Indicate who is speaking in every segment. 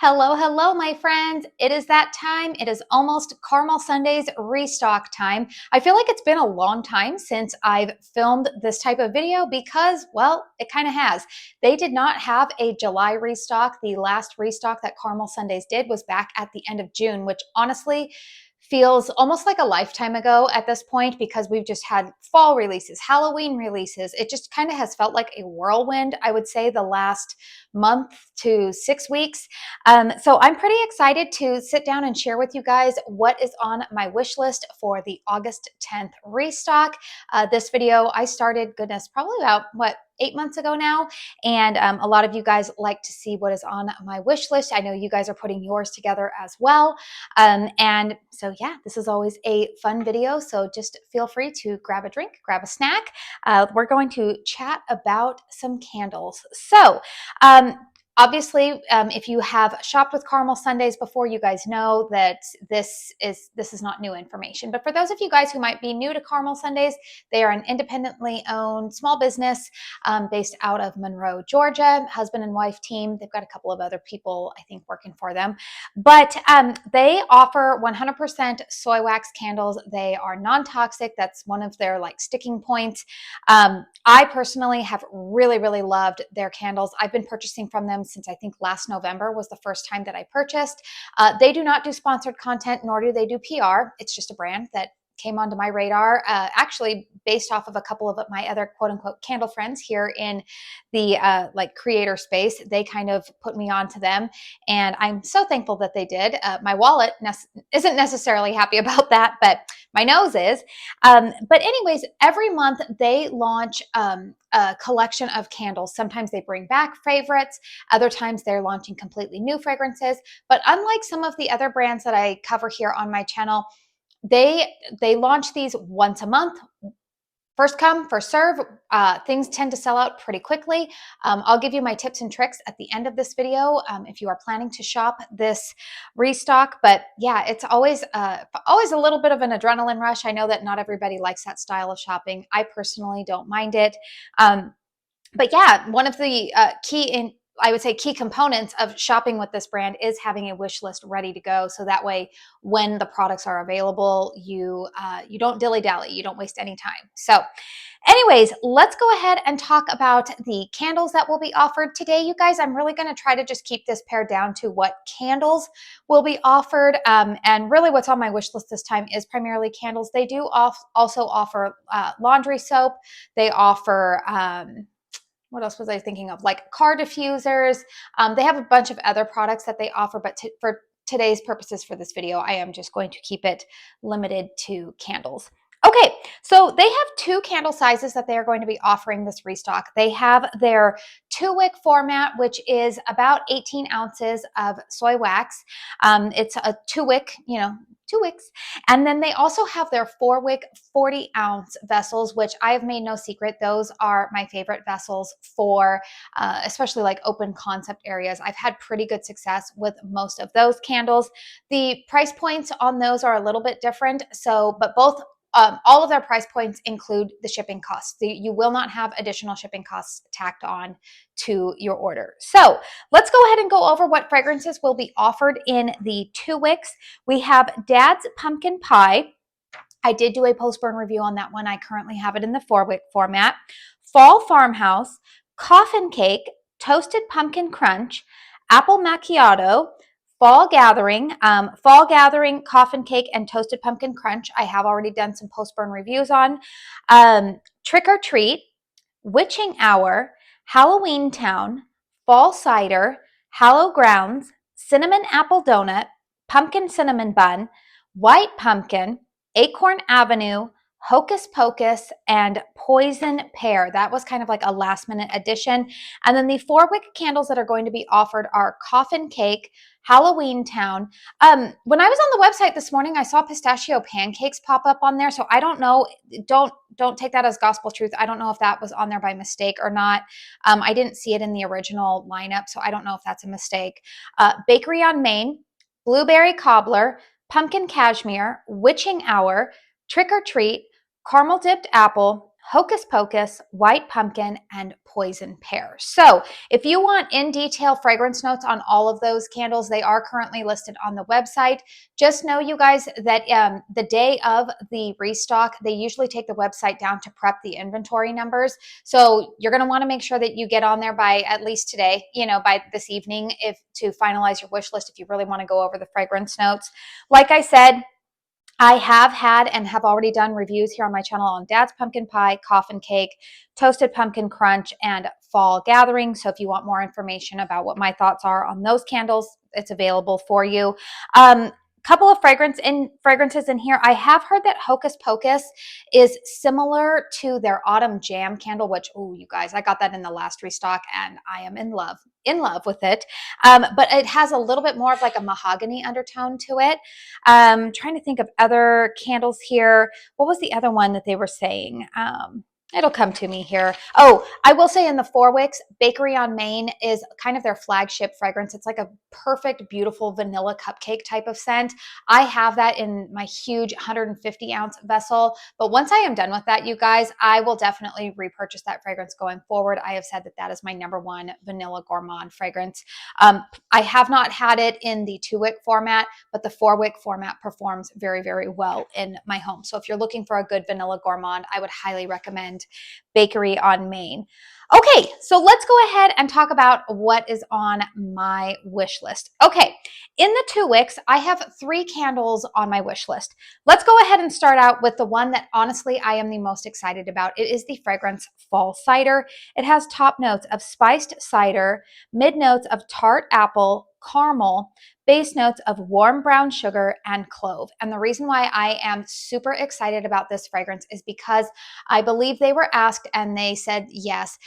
Speaker 1: Hello, hello, my friends. It is that time. It is almost Caramel Sundays restock time. I feel like it's been a long time since I've filmed this type of video because, well, it kind of has. They did not have a July restock. The last restock that Caramel Sundays did was back at the end of June, which honestly feels almost like a lifetime ago at this point because we've just had fall releases, Halloween releases. It just kind of has felt like a whirlwind, I would say, the last month to 6 weeks. So I'm pretty excited to sit down and share with you guys what is on my wish list for the August 10th restock. This video I started, goodness, probably about, 8 months ago now. And a lot of you guys like to see what is on my wish list. I know you guys are putting yours together as well. And so yeah, this is always a fun video. So just feel free to grab a drink, grab a snack. We're going to chat about some candles. So obviously, if you have shopped with Caramel Sundays before, you guys know that this is not new information. But for those of you guys who might be new to Caramel Sundays, they are an independently owned small business based out of Monroe, Georgia, husband and wife team. They've got a couple of other people, I think, working for them. But they offer 100% soy wax candles. They are non-toxic. That's one of their sticking points. I personally have really, really loved their candles. I've been purchasing from them since I think last November was the first time that I purchased. They do not do sponsored content, nor do they do PR. It's just a brand that came onto my radar, actually based off of a couple of my other quote unquote candle friends here in the creator space. They kind of put me onto them, and I'm so thankful that they did. My wallet isn't necessarily happy about that, but my nose is. But anyways, every month they launch a collection of candles. Sometimes they bring back favorites. Other times they're launching completely new fragrances. But unlike some of the other brands that I cover here on my channel, they launch these once a month. First come, first serve. Things tend to sell out pretty quickly. I'll give you my tips and tricks at the end of this video if you are planning to shop this restock. But yeah, it's always a little bit of an adrenaline rush. I know that not everybody likes that style of shopping. I personally don't mind it. But yeah, one of the I would say key components of shopping with this brand is having a wish list ready to go. So that way, when the products are available, you don't dilly-dally, you don't waste any time. So anyways, let's go ahead and talk about the candles that will be offered today. You guys, I'm really going to try to just keep this pared down to what candles will be offered. And really what's on my wish list this time is primarily candles. They do also offer laundry soap. They offer what else was I thinking of? Like car diffusers. They have a bunch of other products that they offer, but for today's purposes for this video, I am just going to keep it limited to candles. Okay, so they have two candle sizes that they are going to be offering this restock. They have their 2-wick format, which is about 18 ounces of soy wax. It's a 2-wick, 2 wicks. And then they also have their 4-wick 40-ounce vessels, which I have made no secret. Those are my favorite vessels for especially like open concept areas. I've had pretty good success with most of those candles. The price points on those are a little bit different. But both all of their price points include the shipping costs. You will not have additional shipping costs tacked on to your order. So let's go ahead and go over what fragrances will be offered in the 2 wicks. We have Dad's Pumpkin Pie. I did do a post-burn review on that one. I currently have it in the 4-wick format. Fall Farmhouse, Coffin Cake, Toasted Pumpkin Crunch, Apple Macchiato, Fall Gathering, Coffin Cake, and Toasted Pumpkin Crunch. I have already done some post-burn reviews on. Trick or Treat, Witching Hour, Halloweentown, Fall Cider, Hallow Grounds, Cinnamon Apple Donut, Pumpkin Cinnamon Bun, White Pumpkin, Acorn Avenue, Hocus Pocus, and Poison Pear. That was kind of like a last minute addition. And then the 4-wick candles that are going to be offered are Coffin Cake, Halloweentown. When I was on the website this morning, I saw pistachio pancakes pop up on there. So I don't know. Don't take that as gospel truth. I don't know if that was on there by mistake or not. I didn't see it in the original lineup, so I don't know if that's a mistake. Bakery on Main, Blueberry Cobbler, Pumpkin Cashmere, Witching Hour, Trick or Treat, Caramel Dipped Apple, Hocus Pocus, White Pumpkin, and Poison Pear. So if you want in detail fragrance notes on all of those candles, they are currently listed on the website. Just know, you guys, that the day of the restock, they usually take the website down to prep the inventory numbers. So you're going to want to make sure that you get on there by at least today, by this evening, to finalize your wish list if you really want to go over the fragrance notes. Like I said, I have had and have already done reviews here on my channel on Dad's Pumpkin Pie, Coffin Cake, Toasted Pumpkin Crunch, and Fall Gathering. So if you want more information about what my thoughts are on those candles, it's available for you. Couple of fragrances in here. I have heard that Hocus Pocus is similar to their Autumn Jam candle, which, oh, you guys, I got that in the last restock and I am in love with it. But it has a little bit more of like a mahogany undertone to it. Trying to think of other candles here. What was the other one that they were saying? It'll come to me here. Oh, I will say in the 4 Wicks, Bakery on Main is kind of their flagship fragrance. It's like a perfect, beautiful vanilla cupcake type of scent. I have that in my huge 150-ounce vessel. But once I am done with that, you guys, I will definitely repurchase that fragrance going forward. I have said that that is my #1 vanilla gourmand fragrance. I have not had it in the 2 Wick format, but the 4 Wick format performs very, very well in my home. So if you're looking for a good vanilla gourmand, I would highly recommend Bakery on Main. Okay, so let's go ahead and talk about what is on my wish list. Okay, in the 2 Wicks, I have 3 candles on my wish list. Let's go ahead and start out with the one that honestly I am the most excited about. It is the fragrance Fall Cider. It has top notes of spiced cider, mid notes of tart apple, caramel, base notes of warm brown sugar, and clove. And the reason why I am super excited about this fragrance is because I believe they were asked and they said yes.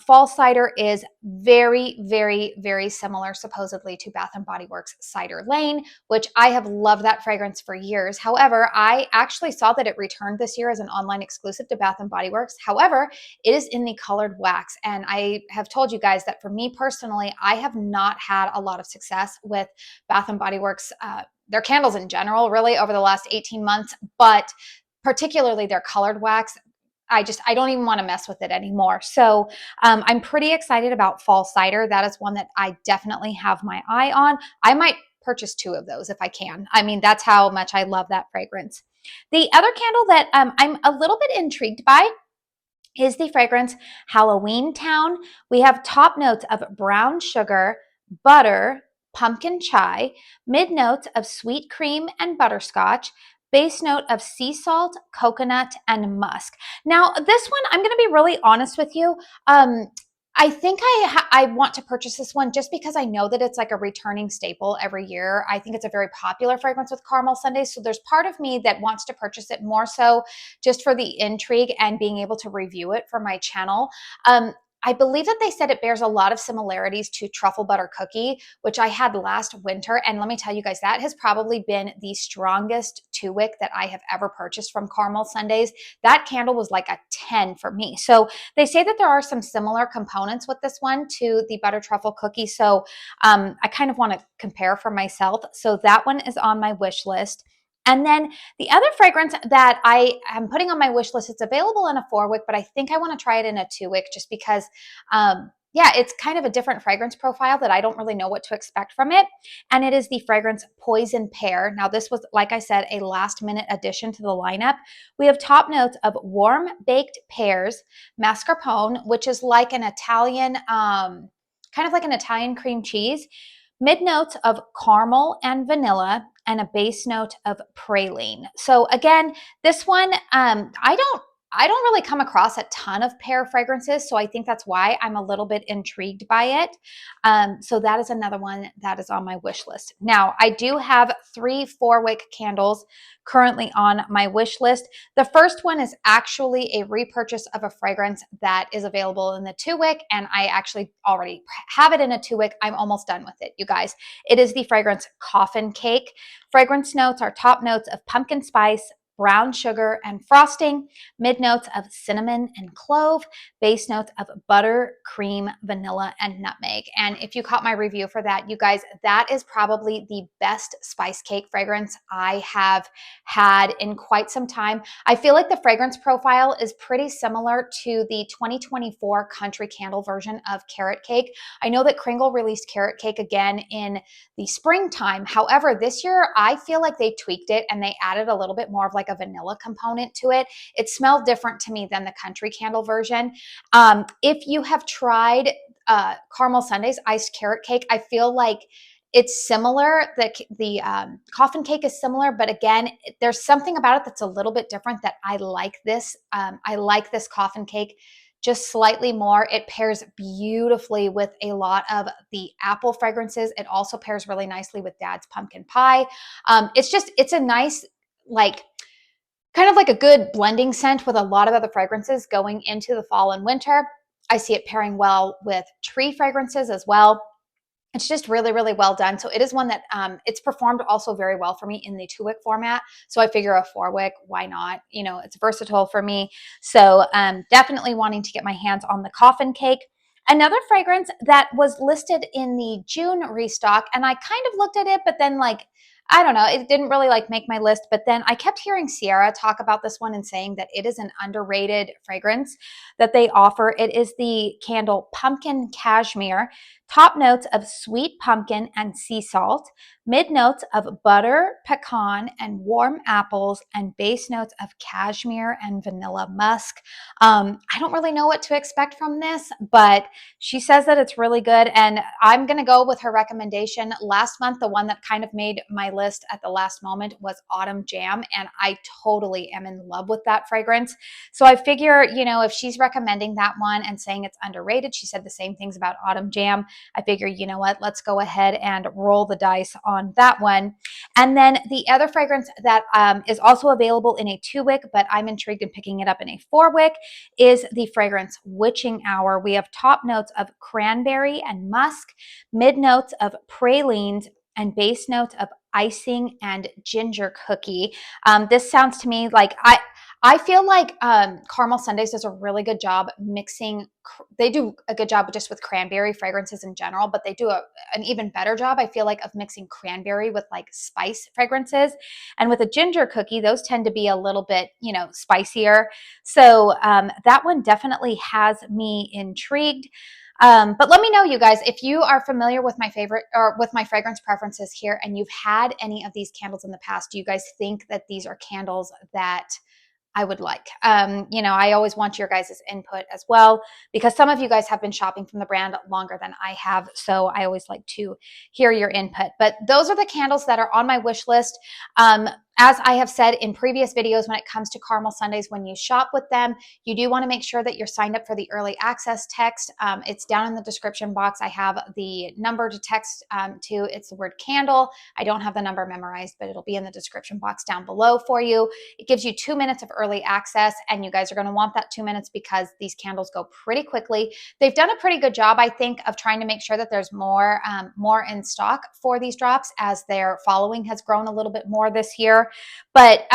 Speaker 1: Fall Cider is very, very, very similar supposedly to Bath & Body Works Cider Lane, which I have loved that fragrance for years. However, I actually saw that it returned this year as an online exclusive to Bath & Body Works. However, it is in the colored wax. And I have told you guys that for me personally, I have not had a lot of success with Bath & Body Works, their candles in general, really over the last 18 months, but particularly their colored wax. I don't even want to mess with it anymore. So I'm pretty excited about Fall Cider. That is one that I definitely have my eye on. I might purchase 2 of those if I can. I mean, that's how much I love that fragrance. The other candle that I'm a little bit intrigued by is the fragrance Halloweentown. We have top notes of brown sugar, butter, pumpkin chai, mid notes of sweet cream and butterscotch, base note of sea salt, coconut, and musk. Now, this one, I'm going to be really honest with you. I think I want to purchase this one just because I know that it's like a returning staple every year. I think it's a very popular fragrance with caramel sundaes. So there's part of me that wants to purchase it more so just for the intrigue and being able to review it for my channel. I believe that they said it bears a lot of similarities to Truffle Butter Cookie, which I had last winter. And let me tell you guys, that has probably been the strongest 2 Wick that I have ever purchased from Caramel Sundaes. That candle was like a 10 for me. So they say that there are some similar components with this one to the Butter Truffle Cookie. So I kind of want to compare for myself. So that one is on my wish list. And then the other fragrance that I am putting on my wish list, it's available in a 4 Wick, but I think I want to try it in a 2 Wick just because, yeah, it's kind of a different fragrance profile that I don't really know what to expect from it. And it is the fragrance Poison Pear. Now, this was, like I said, a last minute addition to the lineup. We have top notes of warm baked pears, mascarpone, which is like an Italian, kind of like an Italian cream cheese, mid notes of caramel and vanilla, and a base note of praline. So again, this one, I don't really come across a ton of pear fragrances, so I think that's why I'm a little bit intrigued by it. So that is another one that is on my wish list. Now, I do have 3 4 Wick candles currently on my wish list. The first one is actually a repurchase of a fragrance that is available in the 2 Wick, and I actually already have it in a 2 Wick. I'm almost done with it, you guys. It is the fragrance Coffin Cake. Fragrance notes are top notes of pumpkin spice, brown sugar and frosting, mid notes of cinnamon and clove, base notes of butter, cream, vanilla, and nutmeg. And if you caught my review for that, you guys, that is probably the best spice cake fragrance I have had in quite some time. I feel like the fragrance profile is pretty similar to the 2024 country candle version of carrot cake. I know that Kringle released carrot cake again in the springtime. However, this year I feel like they tweaked it and they added a little bit more of like a vanilla component to it. It smelled different to me than the country candle version. If you have tried Caramel Sundae's iced carrot cake, I feel like it's similar. The coffin cake is similar, but again, there's something about it that's a little bit different that I like this. I like this coffin cake just slightly more. It pairs beautifully with a lot of the apple fragrances. It also pairs really nicely with Dad's pumpkin pie. It's a nice, like, kind of like a good blending scent with a lot of other fragrances going into the fall and winter. I see it pairing well with tree fragrances as well. It's just really, really well done. So it is one that it's performed also very well for me in the 2-wick format. So I figure a 4-wick, why not? You know, it's versatile for me. So definitely wanting to get my hands on the coffin cake. Another fragrance that was listed in the June restock, and I kind of looked at it, but then like, I don't know, it didn't really like make my list, but then I kept hearing Sierra talk about this one and saying that it is an underrated fragrance that they offer. It is the candle Pumpkin Cashmere. Top notes of sweet pumpkin and sea salt, mid notes of butter, pecan, and warm apples, and base notes of cashmere and vanilla musk. I don't really know what to expect from this, but she says that it's really good, and I'm going to go with her recommendation. Last month, the one that kind of made my list at the last moment was Autumn Jam, and I totally am in love with that fragrance. So I figure, you know, if she's recommending that one and saying it's underrated, she said the same things about Autumn Jam. I figure, you know what, let's go ahead and roll the dice on that one. And then the other fragrance that is also available in a 2-wick, but I'm intrigued in picking it up in a 4-wick, is the fragrance Witching Hour. We have top notes of cranberry and musk, mid notes of pralines, and base notes of icing and ginger cookie. This sounds to me like I feel like Caramel Sundaes does a really good job mixing. They do a good job just with cranberry fragrances in general, but they do an even better job, I feel like, of mixing cranberry with like spice fragrances. And with a ginger cookie, those tend to be a little bit, you know, spicier. So that one definitely has me intrigued. But let me know, you guys, if you are familiar with my favorite or with my fragrance preferences here and you've had any of these candles in the past. Do you guys think that these are candles that I would like? You know, I always want your guys' input as well, because some of you guys have been shopping from the brand longer than I have. So I always like to hear your input. But those are the candles that are on my wish list. As I have said in previous videos, when it comes to Caramel Sundaes, when you shop with them, you do want to make sure that you're signed up for the early access text. It's down in the description box. I have the number to text to. It's the word candle. I don't have the number memorized, but it'll be in the description box down below for you. It gives you 2 minutes of early access, and you guys are going to want that 2 minutes because these candles go pretty quickly. They've done a pretty good job, I think, of trying to make sure that there's more in stock for these drops as their following has grown a little bit more this year. But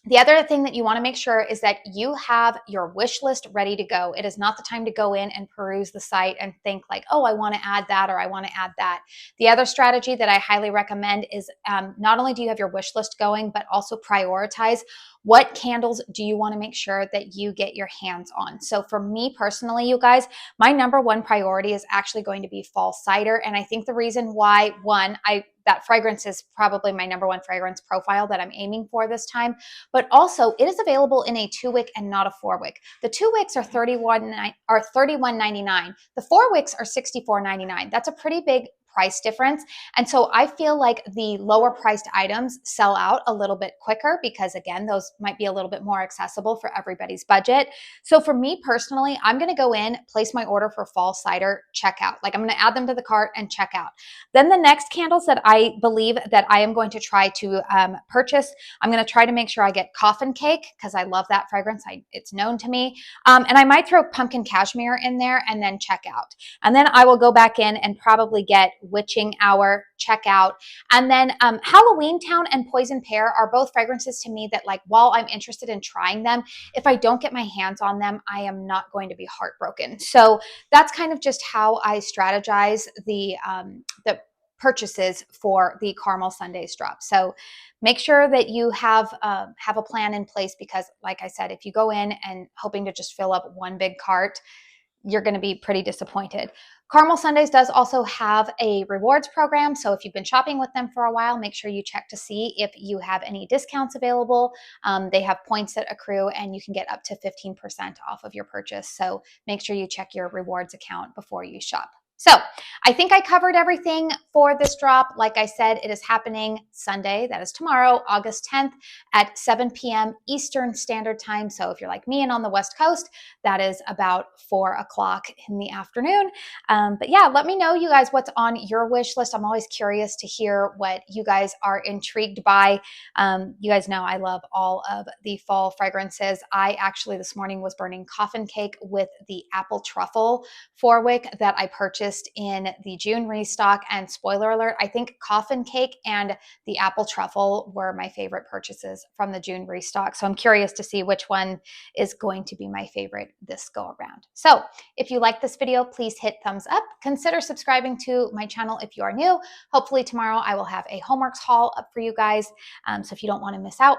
Speaker 1: the other thing that you want to make sure is that you have your wish list ready to go. It is not the time to go in and peruse the site and think like, oh, I want to add that or I want to add that. The other strategy that I highly recommend is not only do you have your wish list going, but also prioritize what candles do you want to make sure that you get your hands on. So for me personally, you guys, my number one priority is actually going to be fall cider. And I think the reason why, one, that fragrance is probably my number one fragrance profile that I'm aiming for this time. But also, it is available in a 2-wick and not a 4-wick. The 2 wicks are $31.99. The 4 wicks are $64.99. That's a pretty big price difference. And so I feel like the lower priced items sell out a little bit quicker because, again, those might be a little bit more accessible for everybody's budget. So for me personally, I'm going to go in, place my order for fall cider, check out. Like, I'm going to add them to the cart and check out. Then the next candles that I believe that I am going to try to purchase, I'm going to try to make sure I get coffin cake because I love that fragrance. It's known to me. And I might throw pumpkin cashmere in there and then check out. And then I will go back in and probably get Witching Hour, check out. And then HALLOWEENTOWN and Poison Pear are both fragrances to me that, like, while I'm interested in trying them, if I don't get my hands on them, I am not going to be heartbroken. So that's kind of just how I strategize the purchases for the Caramel Sundays drop. So make sure that you have a plan in place, because like I said, if you go in and hoping to just fill up one big cart, you're going to be pretty disappointed. Caramel Sundays does also have a rewards program. So if you've been shopping with them for a while, make sure you check to see if you have any discounts available. They have points that accrue, and you can get up to 15% off of your purchase. So make sure you check your rewards account before you shop. So I think I covered everything for this drop. Like I said, it is happening Sunday, that is tomorrow, August 10th at 7 p.m. Eastern Standard Time. So if you're like me and on the West Coast, that is about 4 o'clock in the afternoon. But yeah, let me know, you guys, what's on your wish list. I'm always curious to hear what you guys are intrigued by. You guys know I love all of the fall fragrances. I actually this morning was burning Coffin Cake with the apple truffle 4-wick that I purchased in the June restock. And spoiler alert, I think Coffin Cake and the apple truffle were my favorite purchases from the June restock. So I'm curious to see which one is going to be my favorite this go around. So if you like this video, please hit thumbs up. Consider subscribing to my channel if you are new. Hopefully tomorrow I will have a homeworks haul up for you guys. So if you don't want to miss out,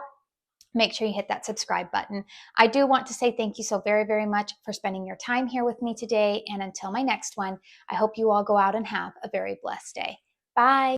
Speaker 1: make sure you hit that subscribe button. I do want to say thank you so very, very much for spending your time here with me today. And until my next one, I hope you all go out and have a very blessed day. Bye.